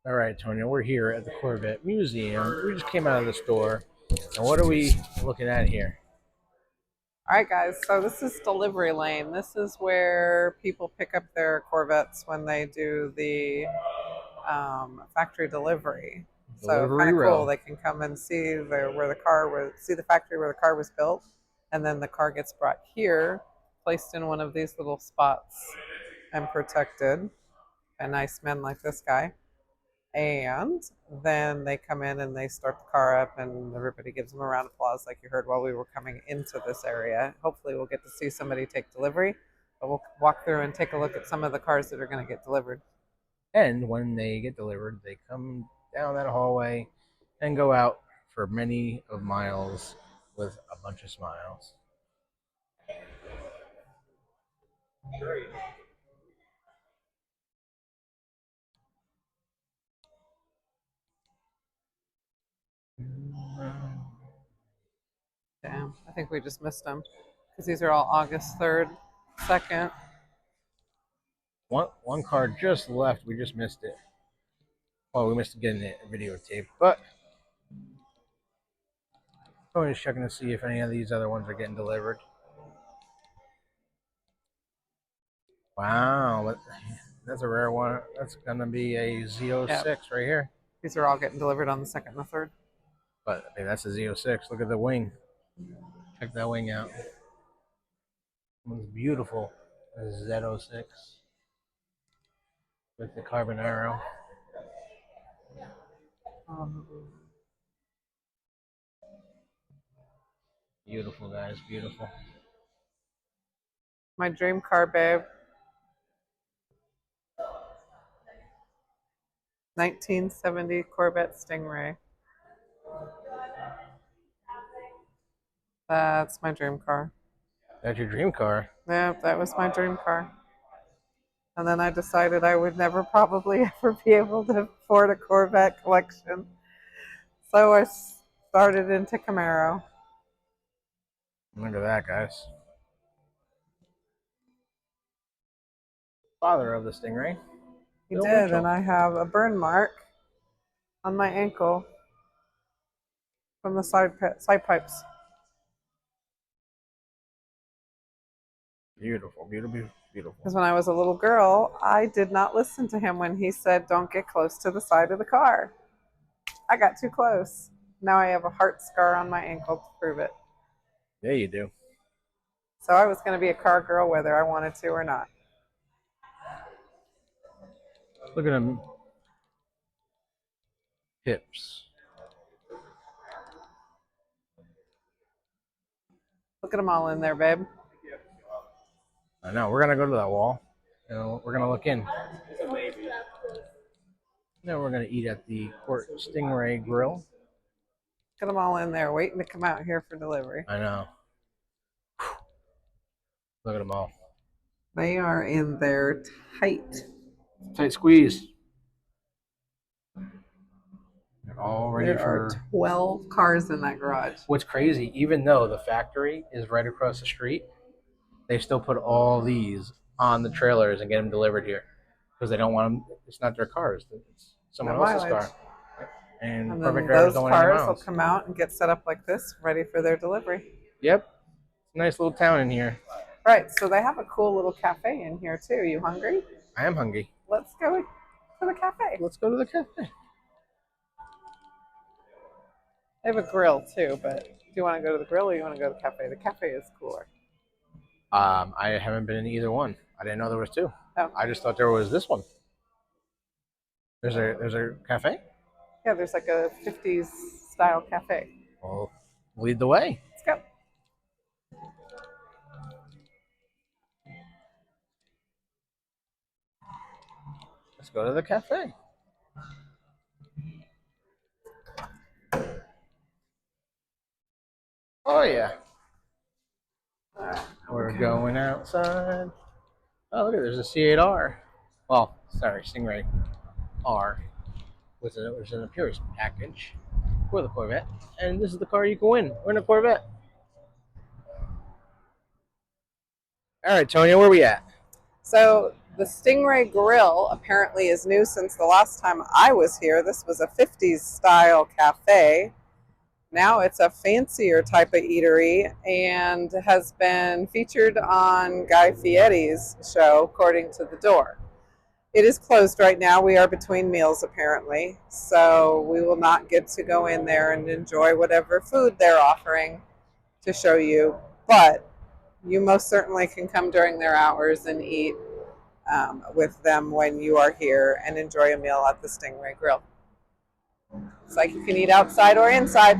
All right, Tonya, we're here at the Corvette Museum. We just came out of the store. And what are we looking at here? All right, guys. So this is delivery lane. This is where people pick up their Corvettes when they do the factory delivery. So kind Delivery of cool. row. They can come and see where the car was, see the factory where the car was built, and then the car gets brought here, placed in one of these little spots, and protected. A nice men like this guy. And then they come in and they start the car up, and everybody gives them a round of applause, like you heard while we were coming into this area. Hopefully, we'll get to see somebody take delivery, but we'll walk through and take a look at some of the cars that are going to get delivered. And when they get delivered, they come down that hallway and go out for many of miles with a bunch of smiles. Damn, I think we just missed them because these are all August 3rd, 2nd. One car just left. We just missed it. Well, we missed getting it videotaped, but I'm just checking to see if any of these other ones are getting delivered. Wow, that's a rare one. That's gonna be a Yep. Z06 right here. These are all getting delivered on the 2nd and the 3rd. But hey, that's a Z06. Look at the wing. Check that wing out. It's beautiful. A Z06 with the carbon arrow. Um, Beautiful, guys. Beautiful. my dream car, babe. 1970 Corvette Stingray. That's my dream car. That's your dream car. Yeah, that was my dream car. And then I decided I would never probably ever be able to afford a Corvette collection. So I started into Camaro. Look at that, guys. Father of the Stingray. He Bill did, Mitchell. and I have a burn mark on my ankle from the side pipes. Beautiful, beautiful, beautiful. Because when I was a little girl, I did not listen to him when he said, "Don't get close to the side of the car." I got too close. Now I have a heart scar on my ankle to prove it. Yeah, you do. So I was going to be a car girl whether I wanted to or not. Look at them hips. Look at them all in there, babe. I know. We're gonna go to that wall. We're gonna look in. Then we're gonna eat at the Court Stingray Grill. Look at them all in there waiting to come out here for delivery. I know. Look at them all. They are in there tight. Tight squeeze. They're all ready There for. are 12 cars in that garage. What's crazy, even though the factory is right across the street, they still put all these on the trailers and get them delivered here because they don't want them. It's not their cars. It's someone No else's mileage. car. And And perfect then drivers those don't want any cars will miles. come out and get set up like this, ready for their delivery. Yep. It's a nice little town in here. Right, so they have a cool little cafe in here too. You hungry? I am hungry. Let's go to the cafe. Let's go to the cafe. They have a grill too, but do you want to go to the grill or you want to go to the cafe? The cafe is cooler. I haven't been in either one. I didn't know there was two. Oh. I just thought there was this one. There's a cafe? Yeah, there's like a 50s style cafe. Well, lead the way. Let's go. Let's go to the cafe. Oh yeah. We're going outside. Oh look, there's a C8R. Well, sorry, Stingray R, which is an appearance package for the Corvette, and this is the car you can win. Win a Corvette. All right, Tonya, where we at? So The Stingray Grill apparently is new since the last time I was here. This was a 50s style cafe. Now it's a fancier type of eatery and has been featured on Guy Fieri's show, According to the Door. It is closed right now. We are between meals apparently, so we will not get to go in there and enjoy whatever food they're offering to show you, but you most certainly can come during their hours and eat with them when you are here and enjoy a meal at the Stingray Grill. It's like you can eat outside or inside.